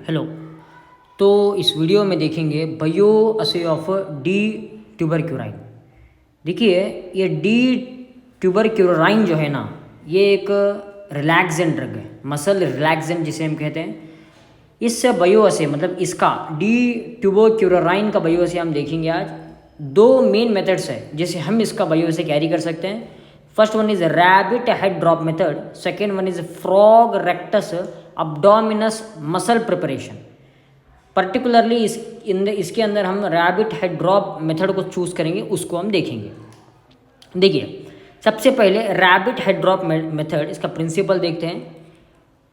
Hello. तो इस video में देखेंगे बायो असे ऑफ डी ट्यूबरक्यूराइन। देखिए ये डी ट्यूबरक्यूराइन जो है ना, ये एक रिलैक्सेंट ड्रग है, मसल रिलैक्सेंट जिसे हम कहते हैं। इस बायो असे मतलब इसका डी ट्यूबरक्यूराइन का बायो असे हम देखेंगे आज। दो मेन मेथड्स है जिसे हम इसका बायो असे कैरी कर सकते हैं। First one is rabbit head drop method, second one is frog rectus abdominis muscle preparation. Particularly इसके अंदर हम रैबिट हेड ड्रॉप मेथड को चूज करेंगे, उसको हम देखेंगे। देखिए सबसे पहले रैबिट हेड ड्रॉप मेथड, इसका प्रिंसिपल देखते हैं।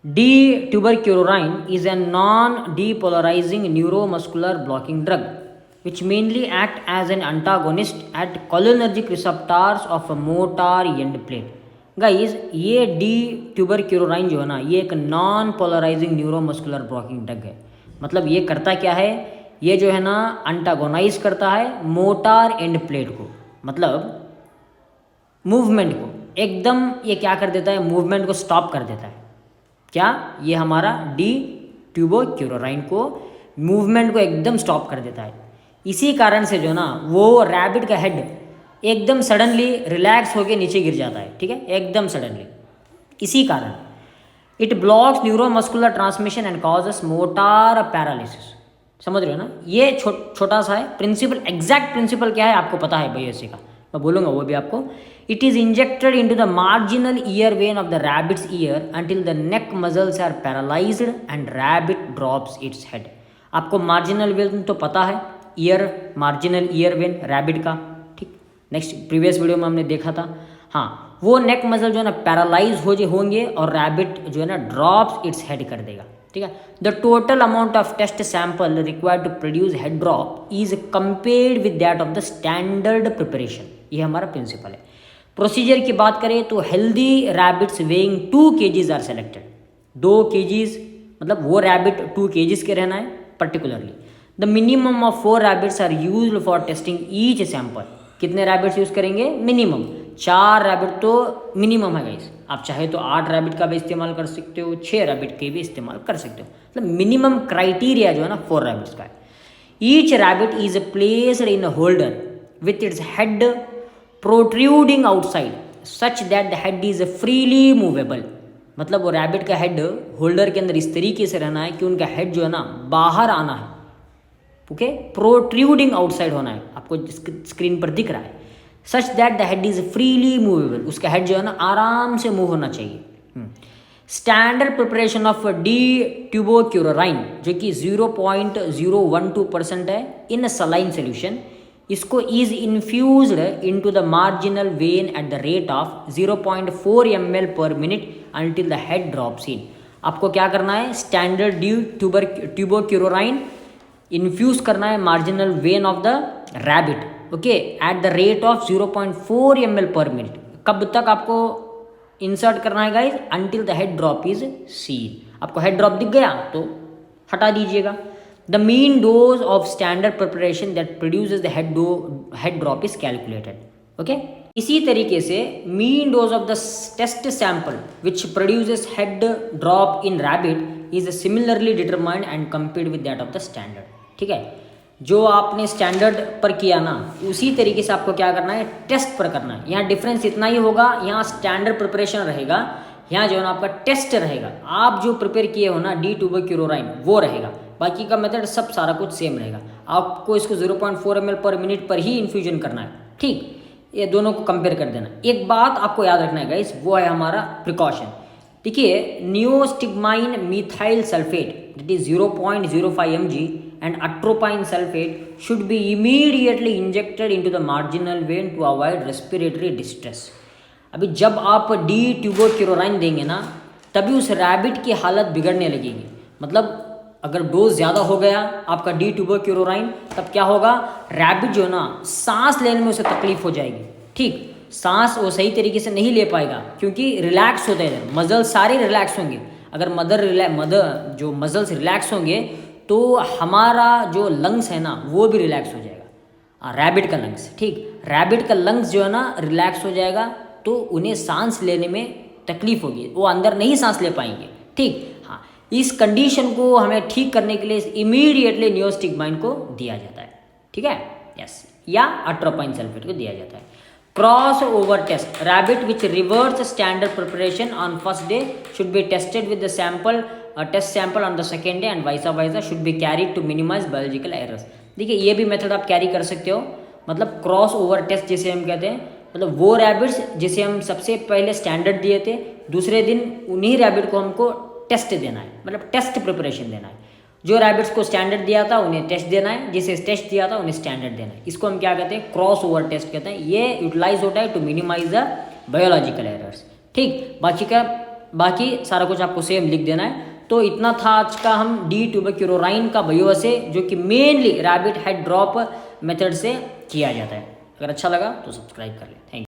D tubocurarine is a non depolarizing neuromuscular blocking drug which mainly act as an antagonist at cholinergic receptors of a motor end plate। Guys ये डी ट्यूबरक्यूराइन जो है ना, ये एक non polarising neuromuscular blocking drug है। मतलब ये करता क्या है, ये जो है ना अंटागोनाइज करता है मोटर एंड प्लेट को, मतलब मूवमेंट को एकदम ये क्या कर देता है, मूवमेंट को स्टॉप कर देता है। क्या ये हमारा डी ट्यूबरक्यूराइन को मूवमेंट को एकदम स्टॉप कर देता है। इसी कारण से जो ना वो रैबिट का हेड एकदम सडनली रिलैक्स होकर नीचे गिर जाता है, ठीक है, एकदम सडनली। इसी कारण it blocks neuromuscular transmission and causes motor paralysis. समझ रहे हो ना, ये छोटा सा है प्रिंसिपल। एग्जैक्ट प्रिंसिपल क्या है आपको पता है बायोसी का, मैं बोलूँगा वो भी आपको। It is injected into the marginal ear vein of the rabbit's ear until the neck muscles are paralysed and rabbit drops its head. आपको मार्जिनल वेन तो पता है, ear, marginal ear vein rabbit का, ठीक। नेक्स्ट प्रीवियस वीडियो में हमने देखा था। हाँ, वो नेक मसल जो है ना पैरालाइज होंगे और रैबिट जो है ना ड्रॉप्स इट्स हेड कर देगा, ठीक है। The total amount of test sample required to produce head drop is compared with that of the standard preparation. ये हमारा प्रिंसिपल है। प्रोसीजर की बात करें तो healthy rabbits weighing 2 kgs are selected. 2 kgs मतलब वो रैबिट 2 kgs के रहना है particularly. The minimum of 4 rabbits are used for testing each sample. कितने रैबिट्स यूज़ करेंगे, मिनिमम 4 रैबिट तो मिनिमम है गाइस। आप चाहे तो 8 रैबिट का भी इस्तेमाल कर सकते हो, 6 रैबिट के भी इस्तेमाल कर सकते हो। मतलब मिनिमम क्राइटेरिया जो है ना 4 रैबिट्स का है। Each rabbit is placed in a holder with its head protruding outside such that the head is freely movable. मतलब वो रैबिट का हेड होल्डर के अंदर इस तरीके से रहना है कि उनका हेड जो है ना बाहर आना है, ओके, प्रोट्रूडिंग आउटसाइड होना है। आपको स्क्रीन पर दिख रहा है, such that the head is freely movable. उसका हेड जो है ना आराम से मूव होना चाहिए। Standard preparation of D tubocurarine जो कि 0.012% है इन सलाइन सोल्यूशन, इसको is infused into the marginal when at the rate of 0.4 ml per minute until the head drops in. आपको क्या करना है, स्टैंडर्ड डी ट्यूबरक्यूराइन इन्फ्यूज करना है marginal vein of the rabbit, okay, at the rate of 0.4 ml per minute. कब तक आपको insert करना है guys, until the head drop is seen. आपको हेड ड्रॉप दिख गया तो हटा दीजिएगा। The mean dose of standard preparation that produces the head drop is calculated, okay. इसी तरीके से mean dose of the test sample which produces head drop in rabbit is similarly determined and compared with that of the standard, ठीक है। जो आपने standard पर किया ना, उसी तरीके से आपको क्या करना है, टेस्ट पर करना है। यहाँ डिफरेंस इतना ही होगा, यहाँ स्टैंडर्ड प्रिपरेशन रहेगा, यहाँ जो है ना आपका टेस्ट रहेगा। आप जो प्रिपेयर किए हो ना डी ट्यूबरक्यूराइन वो रहेगा, बाकी का मेथड सब सारा कुछ सेम रहेगा। आपको इसको 0.4 ml पर मिनट पर ही इन्फ्यूजन करना है, ठीक। ये दोनों को कंपेयर कर देना। एक बात आपको याद रखना है गाइस, वो है हमारा प्रिकॉशन। देखिए neostigmine methyl sulphate that is 0.05 mg and atropine sulfate should be immediately injected into the marginal vein to avoid respiratory distress। अभी जब आप डी ट्यूबरक्यूराइन देंगे ना, तभी उस रैबिट की हालत बिगड़ने लगेगी। मतलब अगर डोज ज़्यादा हो गया आपका डी ट्यूबरक्यूराइन, तब क्या होगा, रैबिट जो है ना सांस लेने में उसे तकलीफ हो जाएगी, ठीक। सांस वो सही तरीके से नहीं ले पाएगा क्योंकि रिलैक्स होता है इधर, मसल सारे रिलैक्स होंगे। अगर मदर जो मसल्स रिलैक्स होंगे तो हमारा जो लंग्स है ना वो भी रिलैक्स हो जाएगा, रैबिट का लंग्स, ठीक। रैबिट का लंग्स जो है ना रिलैक्स हो जाएगा तो उन्हें सांस लेने में तकलीफ होगी, वो अंदर नहीं सांस ले पाएंगे, ठीक। हाँ, इस कंडीशन को हमें ठीक करने के लिए इमीडिएटली नियोस्टिग्माइन को दिया जाता है, ठीक है, यस, या अट्रोपाइन सल्फेट को दिया जाता है। Cross over test, rabbit which reverse standard preparation on first day should be tested with the sample test sample on the second day and vice versa should be carried to minimise biological errors. देखिए ये भी method आप carry कर सकते हो, मतलब cross over test जिसे हम कहते हैं, मतलब वो रैबिट्स जिसे हम सबसे पहले स्टैंडर्ड दिए थे, दूसरे दिन उन्हीं रैबिट को हमको टेस्ट देना है, मतलब टेस्ट प्रिपरेशन देना है। जो रैबिट्स को स्टैंडर्ड दिया था उन्हें टेस्ट देना है, जिसे टेस्ट दिया था उन्हें स्टैंडर्ड देना है। इसको हम क्या कहते हैं, क्रॉस ओवर टेस्ट कहते हैं। ये यूटिलाइज होता है to minimise the biological errors, ठीक। बाकी सारा कुछ आपको सेम लिख देना है। तो इतना था आज का हम डी ट्यूबरक्यूलोराइन का बायो से, जो कि mainly rabbit head drop method से किया जाता है। अगर अच्छा लगा तो सब्सक्राइब कर लें। Thank you.